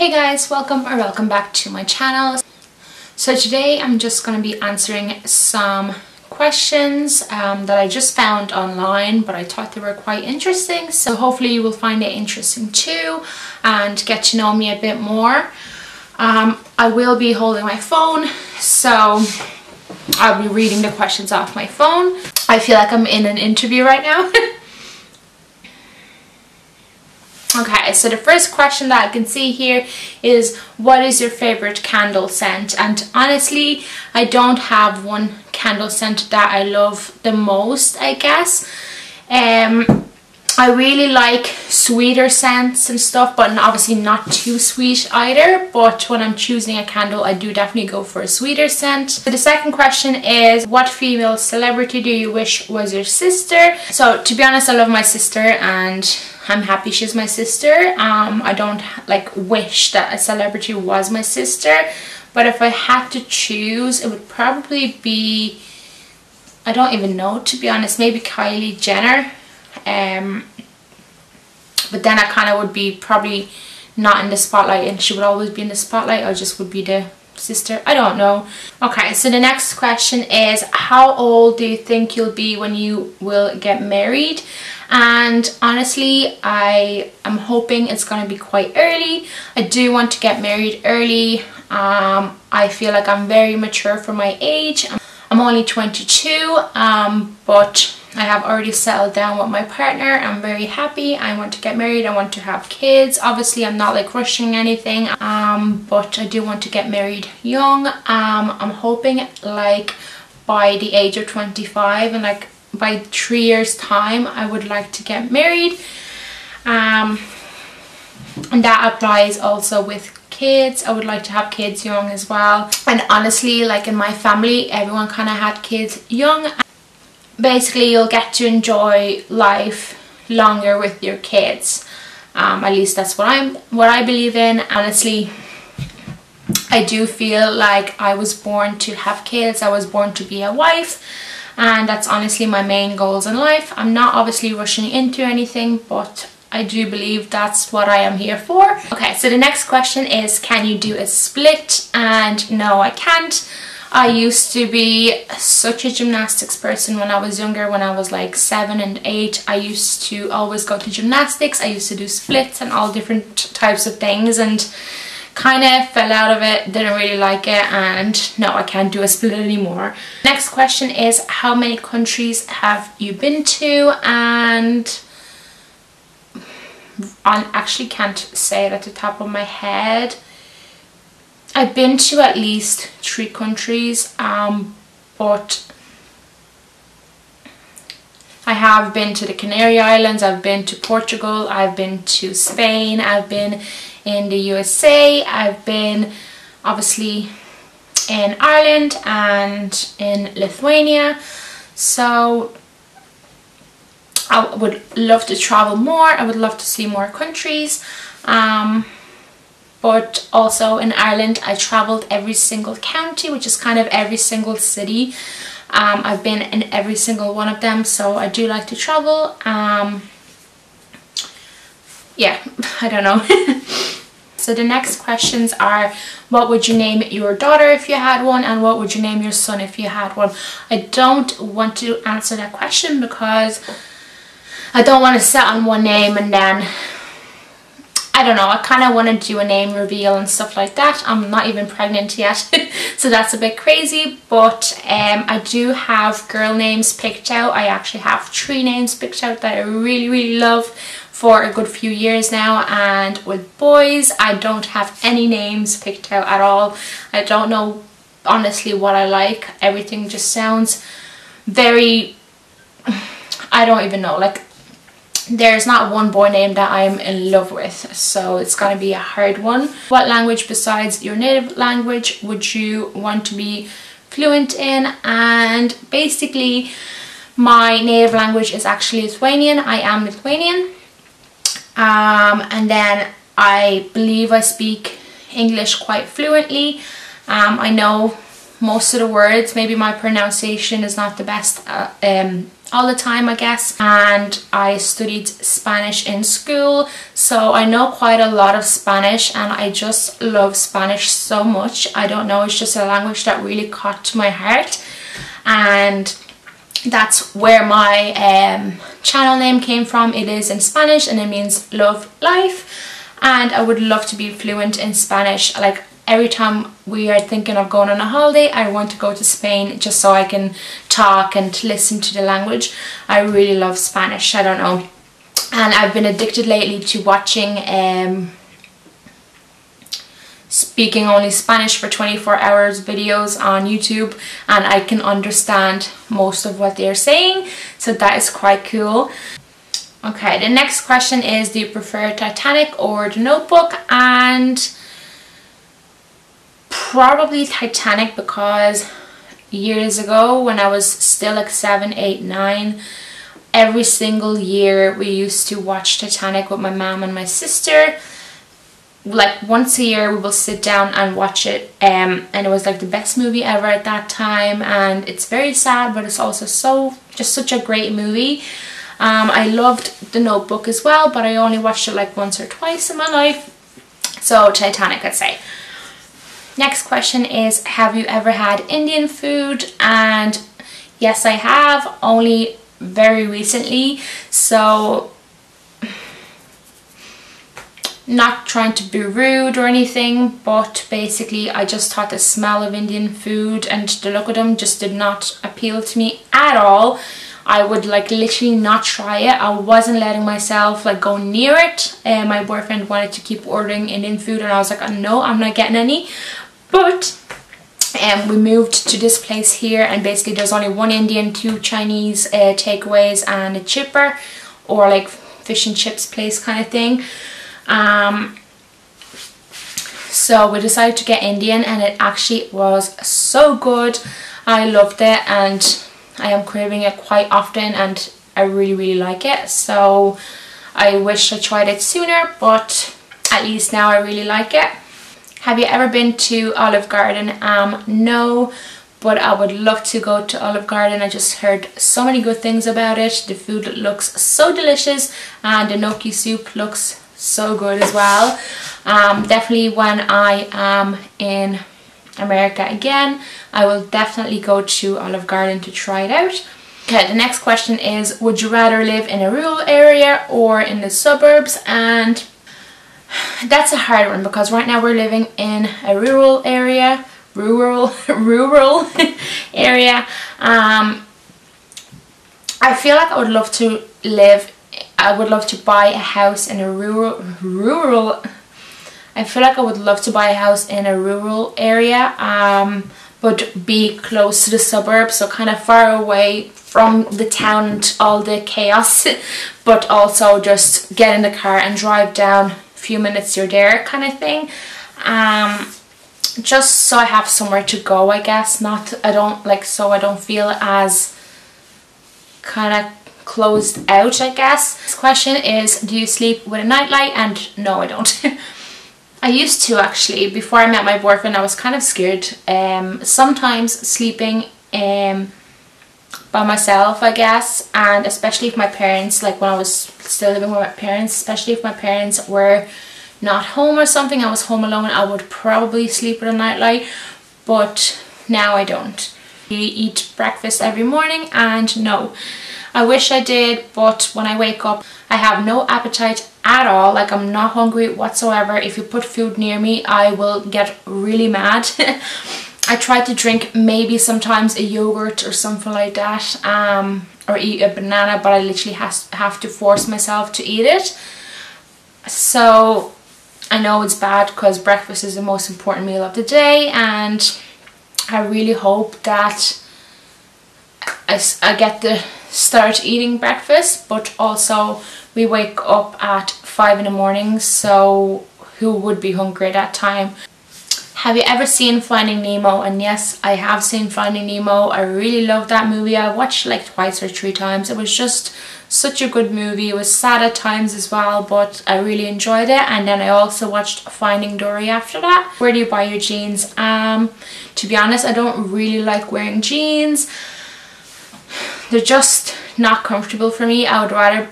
Hey guys, welcome back to my channel. So today I'm just going to be answering some questions that I just found online, but I thought they were quite interesting, so hopefully you will find it interesting too and get to know me a bit more. I will be holding my phone, so I'll be reading the questions off my phone. I feel like I'm in an interview right now. Okay, so the first question that I can see here is, what is your favorite candle scent? And honestly, I don't have one candle scent that I love the most, I guess. I really like sweeter scents and stuff, but obviously not too sweet either. But when I'm choosing a candle, I do definitely go for a sweeter scent. So the second question is, what female celebrity do you wish was your sister? So to be honest, I love my sister and I'm happy she's my sister. I don't like wish that a celebrity was my sister, but if I had to choose, it would probably be, I don't even know, to be honest, maybe Kylie Jenner. But then I kind of would be probably not in the spotlight and she would always be in the spotlight. I just would be the sister. I don't know. Okay, so the next question is, how old do you think you'll be when you will get married? And honestly, I am hoping it's going to be quite early. I do want to get married early. I feel like I'm very mature for my age. I'm only 22, but I have already settled down with my partner. I'm very happy. I want to get married. I want to have kids. Obviously, I'm not like rushing anything, but I do want to get married young. I'm hoping like by the age of 25, and like by 3 years time I would like to get married. And that applies also with kids. I would like to have kids young as well. And honestly, like in my family, everyone kind of had kids young. Basically, you'll get to enjoy life longer with your kids. At least that's what I believe in. Honestly, I do feel like I was born to have kids. I was born to be a wife, and that's honestly my main goals in life. I'm not obviously rushing into anything, but I do believe that's what I am here for. Okay, so the next question is, can you do a split? And no, I can't. I used to be such a gymnastics person when I was younger. When I was like 7 and 8, I used to always go to gymnastics. I used to do splits and all different types of things, and kind of fell out of it, didn't really like it, and no, I can't do a split anymore. Next question is, how many countries have you been to? And I actually can't say it at the top of my head. I've been to at least 3 countries, but I have been to the Canary Islands, I've been to Portugal, I've been to Spain, I've been in the USA, I've been obviously in Ireland and in Lithuania. So I would love to travel more. I would love to see more countries. But also in Ireland, I traveled every single county, which is kind of every single city. I've been in every single one of them, so I do like to travel. Yeah, I don't know. So the next questions are, what would you name your daughter if you had one, and what would you name your son if you had one? I don't want to answer that question because I don't want to set on one name and then, I don't know, I kind of want to do a name reveal and stuff like that. I'm not even pregnant yet, so that's a bit crazy. But I do have girl names picked out. I actually have 3 names picked out that I really love for a good few years now. And with boys, I don't have any names picked out at all. I don't know honestly what I like. Everything just sounds very, I don't even know, like there's not one boy name that I'm in love with, so it's gonna be a hard one. What language besides your native language would you want to be fluent in? And basically my native language is actually Lithuanian. I am Lithuanian, and then I believe I speak English quite fluently. I know most of the words. Maybe my pronunciation is not the best all the time, I guess, and I studied Spanish in school, so I know quite a lot of Spanish, and I just love Spanish so much. I don't know, it's just a language that really caught to my heart, and that's where my channel name came from. It is in Spanish and it means love life, and I would love to be fluent in Spanish. Like, every time we are thinking of going on a holiday, I want to go to Spain just so I can talk and listen to the language. I really love Spanish, I don't know. And I've been addicted lately to watching Speaking Only Spanish for 24 hours videos on YouTube, and I can understand most of what they're saying, so that is quite cool. Okay, the next question is, do you prefer Titanic or The Notebook? And probably Titanic, because years ago when I was still like 7, 8, 9, every single year we used to watch Titanic with my mom and my sister. Like, once a year we will sit down and watch it, and it was like the best movie ever at that time, and it's very sad, but it's also just such a great movie. I loved The Notebook as well, but I only watched it like once or twice in my life, so Titanic, I'd say. Next question is, have you ever had Indian food? And yes, I have, only very recently. So, not trying to be rude or anything, but basically I just thought the smell of Indian food and the look of them just did not appeal to me at all. I would like literally not try it. I wasn't letting myself like go near it. My boyfriend wanted to keep ordering Indian food, and I was like, oh, no, I'm not getting any. But we moved to this place here, and basically there's only one Indian, 2 Chinese takeaways, and a chipper, or like fish and chips place kind of thing. So we decided to get Indian, and it actually was so good. I loved it, and I am craving it quite often, and I really like it. So I wish I tried it sooner, but at least now I really like it. Have you ever been to Olive Garden? No, but I would love to go to Olive Garden. I just heard so many good things about it. The food looks so delicious, and the gnocchi soup looks so good as well. Definitely when I am in America again, I will definitely go to Olive Garden to try it out. Okay, the next question is, would you rather live in a rural area or in the suburbs? And that's a hard one, because right now we're living in a rural area. Rural area. I feel like I would love to buy a house in a rural I feel like I would love to buy a house in a rural area, but be close to the suburbs, so kind of far away from the town and all the chaos, but also just get in the car and drive down, a few minutes you're there kind of thing. Just so I have somewhere to go, I guess. So I don't feel as kind of closed out, I guess. This question is, do you sleep with a nightlight? And no, I don't. I used to, actually. Before I met my boyfriend, I was kind of scared. Sometimes sleeping by myself, I guess, and especially if my parents, like when I was still living with my parents, especially if my parents were not home or something, I was home alone, I would probably sleep with a nightlight, but now I don't. I eat breakfast every morning, and no, I wish I did, but when I wake up I have no appetite at all. Like, I'm not hungry whatsoever. If you put food near me, I will get really mad. I try to drink maybe sometimes a yogurt or something like that, or eat a banana, but I literally have to force myself to eat it. So I know it's bad, because breakfast is the most important meal of the day, and I really hope that I get to start eating breakfast. But also we wake up at 5 in the morning, so who would be hungry at that time? Have you ever seen Finding Nemo? And yes, I have seen Finding Nemo. I really love that movie. I watched like twice or 3 times. It was just such a good movie. It was sad at times as well, but I really enjoyed it. And then I also watched Finding Dory after that. Where do you buy your jeans? To be honest, I don't really like wearing jeans. They're just not comfortable for me. I would rather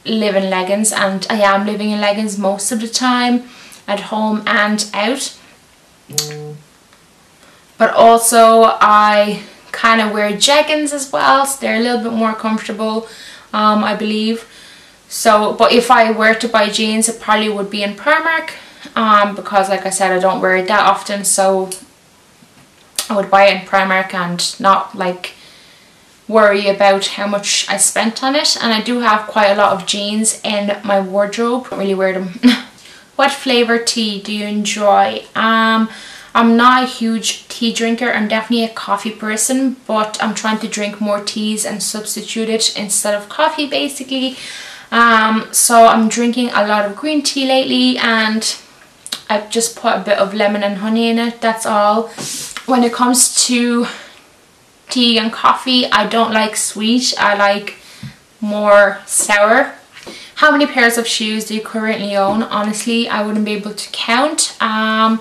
live in leggings, and I am living in leggings most of the time, at home and out. But also I kind of wear jeggings as well, so they're a little bit more comfortable, I believe. So, but if I were to buy jeans, it probably would be in Primark, because like I said, I don't wear it that often, so I would buy it in Primark and not like worry about how much I spent on it. And I do have quite a lot of jeans in my wardrobe. I don't really wear them. What flavour tea do you enjoy? I'm not a huge tea drinker. I'm definitely a coffee person, but I'm trying to drink more teas and substitute it instead of coffee basically. So I'm drinking a lot of green tea lately, and I've just put a bit of lemon and honey in it, that's all. When it comes to tea and coffee, I don't like sweet, I like more sour. How many pairs of shoes do you currently own? Honestly, I wouldn't be able to count. I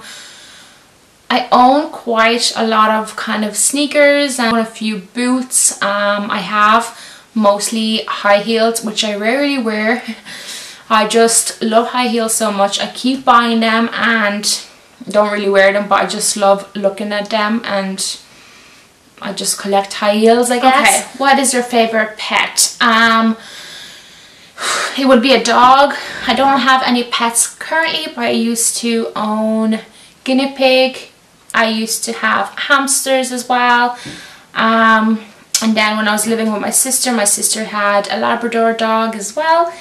own quite a lot of kind of sneakers and a few boots. I have mostly high heels, which I rarely wear. I just love high heels so much. I keep buying them and don't really wear them, but I just love looking at them, and I just collect high heels, I guess. Okay, what is your favorite pet? It would be a dog. I don't have any pets currently, but I used to own guinea pig. I used to have hamsters as well. And then when I was living with my sister had a Labrador dog as well.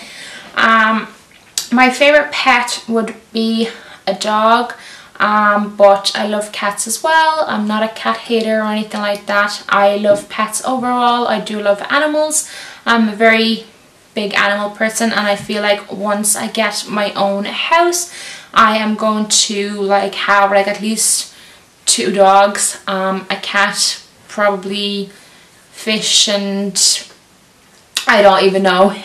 My favorite pet would be a dog. But I love cats as well. I'm not a cat hater or anything like that. I love pets overall. I do love animals. I'm a very big animal person, and I feel like once I get my own house, I am going to like have like at least 2 dogs, a cat, probably fish, and I don't even know.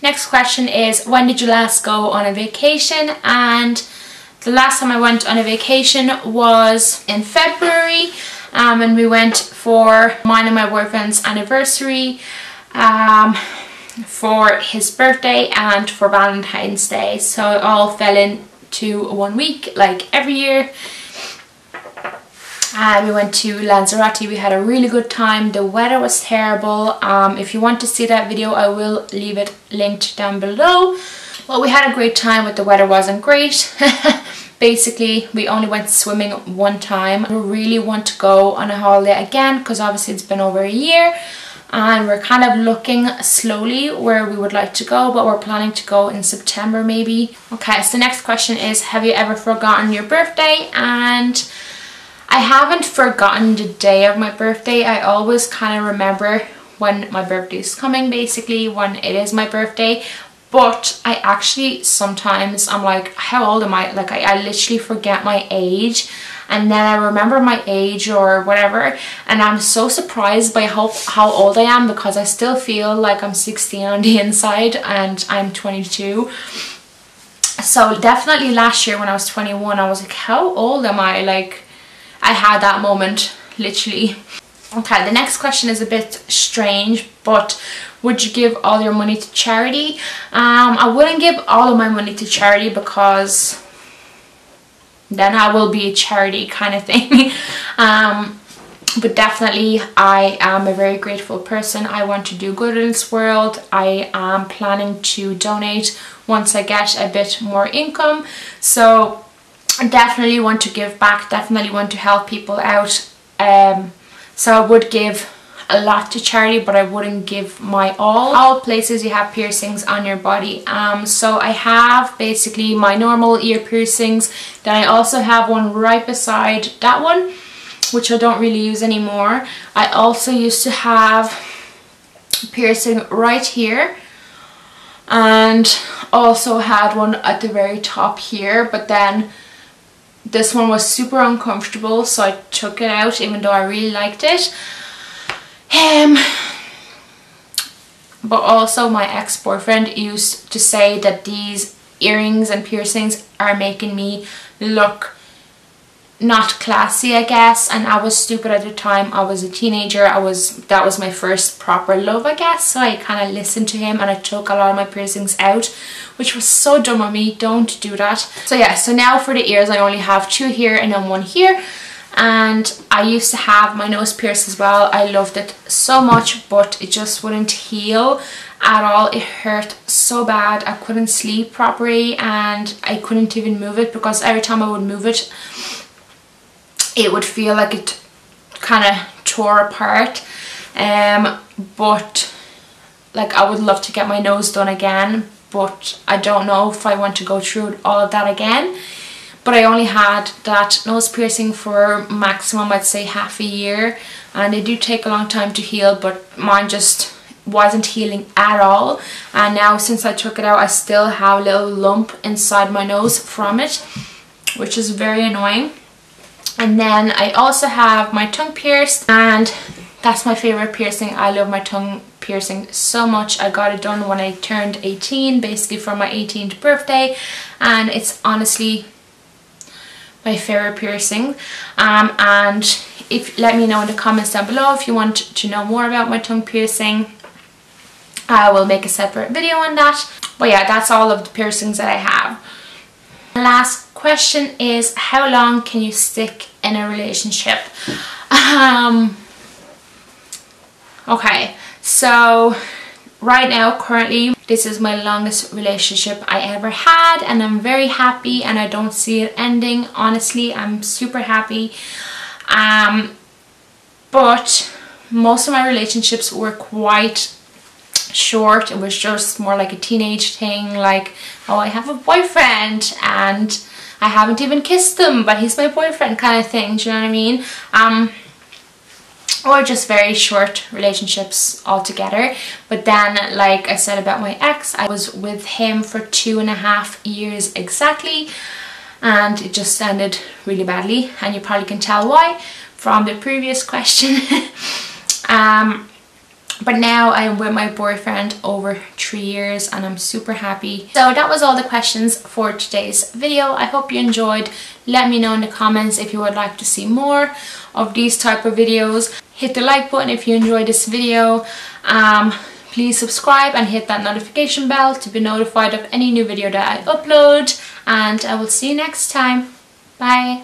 Next question is, when did you last go on a vacation? And the last time I went on a vacation was in February, and we went for mine and my boyfriend's anniversary, for his birthday and for Valentine's Day. So it all fell into 1 week, like every year. And we went to Lanzarote. We had a really good time. The weather was terrible. If you want to see that video, I will leave it linked down below. Well, we had a great time, but the weather wasn't great. Basically, we only went swimming 1 time. We really want to go on a holiday again, because obviously it's been over a year, and we're kind of looking slowly where we would like to go, but we're planning to go in September maybe. Okay, so the next question is, have you ever forgotten your birthday? And I haven't forgotten the day of my birthday. I always kind of remember when my birthday is coming, basically when it is my birthday. But I actually sometimes I'm like, how old am I? Like I literally forget my age, and then I remember my age or whatever, and I'm so surprised by how old I am, because I still feel like I'm 16 on the inside and I'm 22. So definitely last year when I was 21, I was like, how old am I? Like I had that moment, literally. Okay, the next question is a bit strange, but would you give all your money to charity? I wouldn't give all of my money to charity, because then I will be a charity kind of thing. But definitely I am a very grateful person. I want to do good in this world. I am planning to donate once I get a bit more income. So I definitely want to give back, definitely want to help people out. So I would give a lot to charity, but I wouldn't give my all places you have piercings on your body. So I have basically my normal ear piercings, then I also have one right beside that one, which I don't really use anymore. I also used to have piercing right here, and also had one at the very top here, but then this one was super uncomfortable, so I took it out even though I really liked it. But also my ex-boyfriend used to say that these earrings and piercings are making me look not classy, I guess, and I was stupid at the time. I was a teenager. that was my first proper love, I guess, so I kind of listened to him and I took a lot of my piercings out, which was so dumb of me. Don't do that. So yeah, so now for the ears I only have 2 here and then 1 here. And I used to have my nose pierced as well. I loved it so much, but it just wouldn't heal at all. It hurt so bad. I couldn't sleep properly and I couldn't even move it, because every time I would move it, it would feel like it kind of tore apart. But like, I would love to get my nose done again, but I don't know if I want to go through all of that again. But I only had that nose piercing for maximum, I'd say, half a year, and they do take a long time to heal, but mine just wasn't healing at all. And now since I took it out, I still have a little lump inside my nose from it, which is very annoying. And then I also have my tongue pierced, and that's my favorite piercing. I love my tongue piercing so much. I got it done when I turned 18, basically for my 18th birthday, and it's honestly my favorite piercing. And if let me know in the comments down below if you want to know more about my tongue piercing. I will make a separate video on that. But yeah, that's all of the piercings that I have. The last question is, how long can you stick in a relationship? Okay, so right now, currently, this is my longest relationship I ever had, and I'm very happy and I don't see it ending. Honestly, I'm super happy. But most of my relationships were quite short. It was just more like a teenage thing, like, oh, I have a boyfriend and I haven't even kissed him, but he's my boyfriend kind of thing. Do you know what I mean? Or just very short relationships altogether. But then, like I said about my ex, I was with him for 2.5 years exactly, and it just ended really badly, and you probably can tell why from the previous question. But now I'm with my boyfriend over 3 years and I'm super happy. So that was all the questions for today's video. I hope you enjoyed. Let me know in the comments if you would like to see more of these type of videos. Hit the like button if you enjoyed this video. Please subscribe and hit that notification bell to be notified of any new video that I upload. And I will see you next time. Bye.